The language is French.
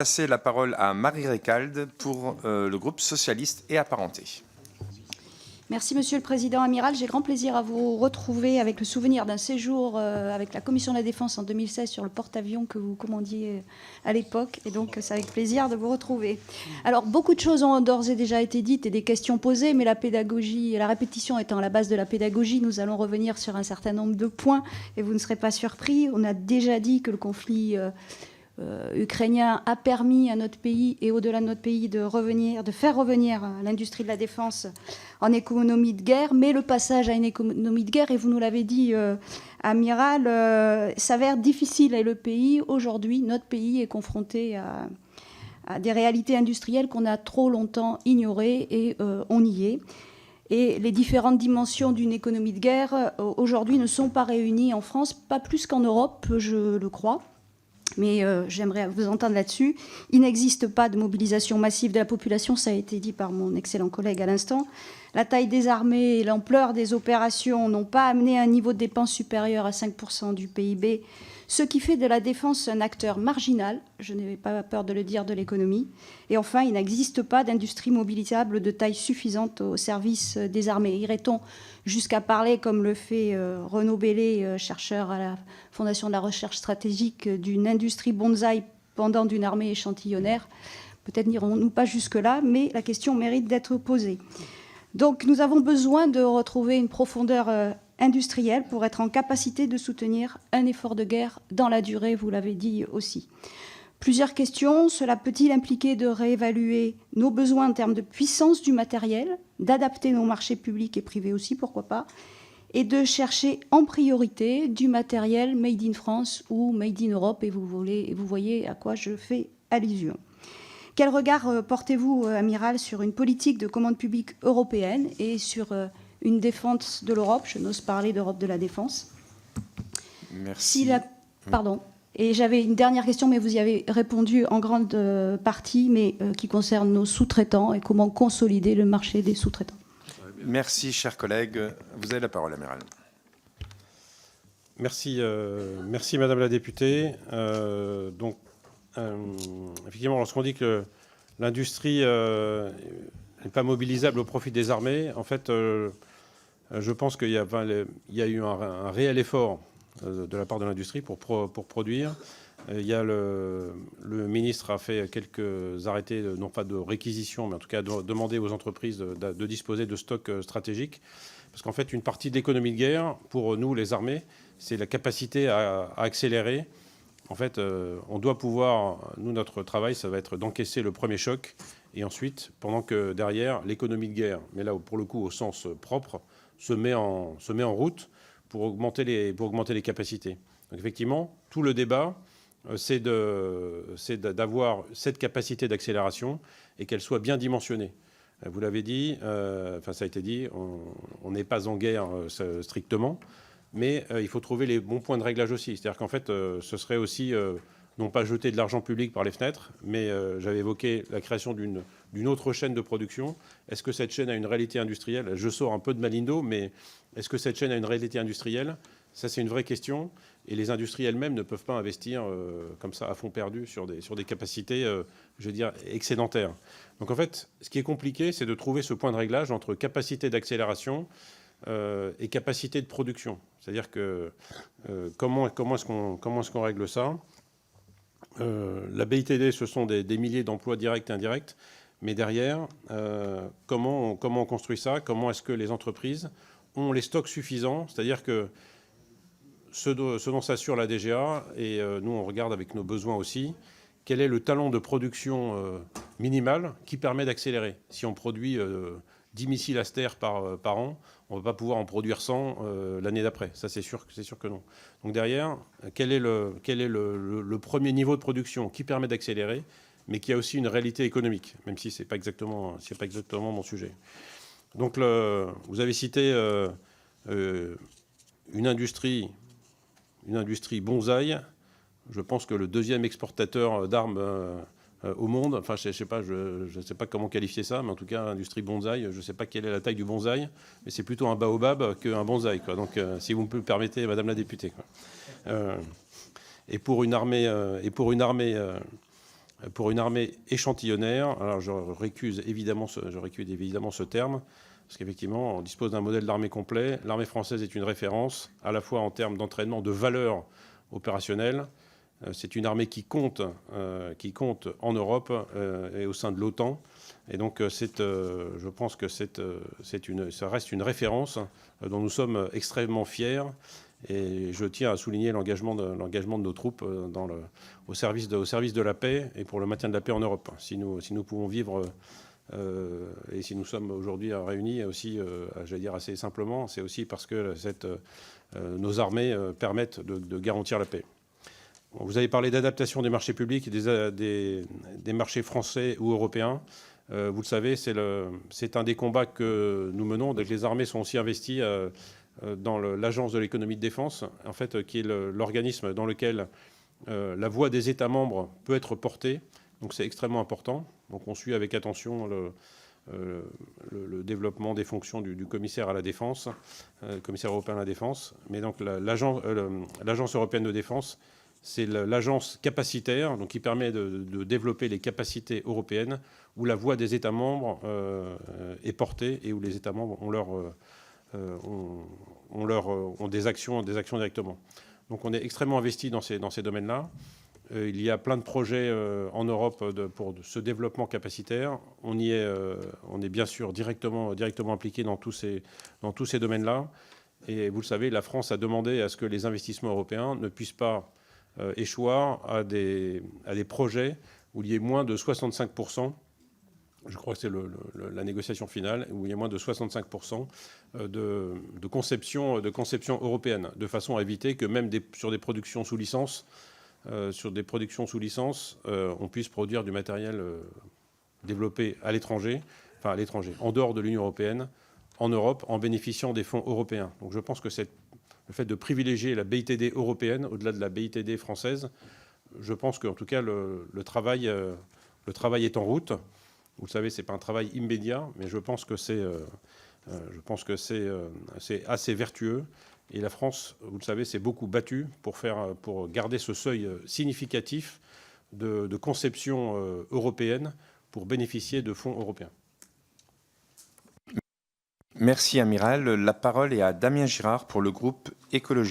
Passer la parole à Marie Récalde pour le groupe socialiste et apparenté. Merci Monsieur le Président Amiral. J'ai grand plaisir à vous retrouver avec le souvenir d'un séjour avec la Commission de la Défense en 2016 sur le porte-avions que vous commandiez à l'époque. Et donc, c'est avec plaisir de vous retrouver. Alors, beaucoup de choses ont d'ores et déjà été dites et des questions posées, mais la pédagogie, la répétition étant la base de la pédagogie, nous allons revenir sur un certain nombre de points et vous ne serez pas surpris. On a déjà dit que le conflit ukrainien a permis à notre pays et au-delà de notre pays de faire revenir l'industrie de la défense en économie de guerre, mais le passage à une économie de guerre, et vous nous l'avez dit, Amiral, s'avère difficile. Et le pays, aujourd'hui, notre pays est confronté à des réalités industrielles qu'on a trop longtemps ignorées et on y est. Et les différentes dimensions d'une économie de guerre, aujourd'hui, ne sont pas réunies en France, pas plus qu'en Europe, je le crois. Mais j'aimerais vous entendre là-dessus. Il n'existe pas de mobilisation massive de la population, ça a été dit par mon excellent collègue à l'instant. La taille des armées et l'ampleur des opérations n'ont pas amené un niveau de dépenses supérieur à 5% du PIB, ce qui fait de la défense un acteur marginal, je n'ai pas peur de le dire, de l'économie. Et enfin, il n'existe pas d'industrie mobilisable de taille suffisante au service des armées. Irait-on jusqu'à parler, comme le fait Renaud Bellé, chercheur à la Fondation de la recherche stratégique, d'une industrie bonsaï pendant d'une armée échantillonnaire? Peut-être n'irons-nous pas jusque-là, mais la question mérite d'être posée. Donc nous avons besoin de retrouver une profondeur industrielle pour être en capacité de soutenir un effort de guerre dans la durée, vous l'avez dit aussi. Plusieurs questions. Cela peut-il impliquer de réévaluer nos besoins en termes de puissance du matériel, d'adapter nos marchés publics et privés aussi, pourquoi pas, et de chercher en priorité du matériel made in France ou made in Europe, et vous voyez à quoi je fais allusion. Quel regard portez-vous, Amiral, sur une politique de commande publique européenne et sur une défense de l'Europe? Je n'ose parler d'Europe de la défense. Merci. Pardon. Et j'avais une dernière question, mais vous y avez répondu en grande partie, mais qui concerne nos sous-traitants et comment consolider le marché des sous-traitants. Merci, chers collègues. Vous avez la parole, Amiral. Merci, merci Madame la députée. Effectivement, lorsqu'on dit que l'industrie n'est pas mobilisable au profit des armées, en fait, je pense qu'il y a eu un réel effort de la part de l'industrie pour produire. Le ministre a fait quelques arrêtés, non pas de réquisition, mais en tout cas de demander aux entreprises de disposer de stocks stratégiques. Parce qu'en fait, une partie de l'économie de guerre, pour nous, les armées, c'est la capacité à accélérer. En fait, on doit pouvoir, nous, notre travail, ça va être d'encaisser le premier choc, et ensuite, pendant que derrière, l'économie de guerre, mais là, pour le coup, au sens propre, se met en route pour augmenter les capacités. Donc, effectivement, tout le débat, c'est d'avoir cette capacité d'accélération et qu'elle soit bien dimensionnée. Vous l'avez dit, ça a été dit, on n'est pas en guerre strictement, mais il faut trouver les bons points de réglage aussi. C'est-à-dire qu'en fait, ce serait aussi, non pas jeter de l'argent public par les fenêtres, mais j'avais évoqué la création d'une autre chaîne de production. Est-ce que cette chaîne a une réalité industrielle? Je sors un peu de Malindo, mais est-ce que cette chaîne a une réalité industrielle? Ça, c'est une vraie question. Et les industries elles-mêmes ne peuvent pas investir comme ça à fond perdu sur des capacités, je veux dire, excédentaires. Donc en fait, ce qui est compliqué, c'est de trouver ce point de réglage entre capacité d'accélération et capacité de production. C'est-à-dire que comment est-ce qu'on règle ça? La BITD, ce sont des milliers d'emplois directs et indirects, mais derrière, comment on construit ça? Comment est-ce que les entreprises ont les stocks suffisants? C'est-à-dire que ce dont s'assure la DGA, et nous on regarde avec nos besoins aussi, quel est le talent de production minimal qui permet d'accélérer. Si on produit 10 missiles Aster par an, on ne va pas pouvoir en produire 100 l'année d'après. Ça, c'est sûr que non. Donc derrière, quel est le premier niveau de production qui permet d'accélérer, mais qui a aussi une réalité économique, même si ce n'est pas exactement mon sujet. Donc vous avez cité une industrie bonsaï. Je pense que le deuxième exportateur d'armes au monde, enfin je ne sais pas comment qualifier ça, mais en tout cas industrie bonsaï, je ne sais pas quelle est la taille du bonsaï, mais c'est plutôt un baobab qu'un bonsaï, quoi. Donc si vous me le permettez, Madame la députée, quoi. Et pour une armée pour une armée échantillonnaire. Alors je récuse évidemment ce terme, parce qu'effectivement, on dispose d'un modèle d'armée complet. L'armée française est une référence, à la fois en termes d'entraînement, de valeur opérationnelle. C'est une armée qui compte en Europe et au sein de l'OTAN. Et donc, je pense que ça reste une référence dont nous sommes extrêmement fiers. Et je tiens à souligner l'engagement de nos troupes au service de la paix et pour le maintien de la paix en Europe. Si nous pouvons vivre et si nous sommes aujourd'hui réunis aussi, j'allais dire assez simplement, c'est aussi parce que nos armées permettent de garantir la paix. Bon, vous avez parlé d'adaptation des marchés publics et des marchés français ou européens. Vous le savez, c'est un des combats que nous menons. Les armées sont aussi investies dans l'Agence de l'économie de défense, en fait, qui est l'organisme dans lequel la voix des États membres peut être portée. Donc c'est extrêmement important. Donc on suit avec attention le développement des fonctions du commissaire à la défense, commissaire européen à la défense. Mais donc l'Agence européenne de défense, c'est l'agence capacitaire, donc qui permet de développer les capacités européennes, où la voix des États membres est portée et où les États membres ont des actions directement. Donc on est extrêmement investi dans ces domaines-là. Il y a plein de projets en Europe pour ce développement capacitaire. On est bien sûr directement impliqué dans tous ces domaines-là. Et vous le savez, la France a demandé à ce que les investissements européens ne puissent pas échoir à des projets où il y ait moins de 65%. Je crois que c'est la négociation finale, où il y a moins de 65% de conception européenne, de façon à éviter que même sur des productions sous licence, on puisse produire du matériel développé à l'étranger, en dehors de l'Union européenne, en Europe, en bénéficiant des fonds européens. Donc je pense que le fait de privilégier la BITD européenne au-delà de la BITD française, je pense qu'en tout cas le travail est en route. Vous le savez, ce n'est pas un travail immédiat, mais je pense que c'est assez vertueux. Et la France, vous le savez, s'est beaucoup battue pour garder ce seuil significatif de conception européenne pour bénéficier de fonds européens. Merci, Amiral. La parole est à Damien Girard pour le groupe Écologie.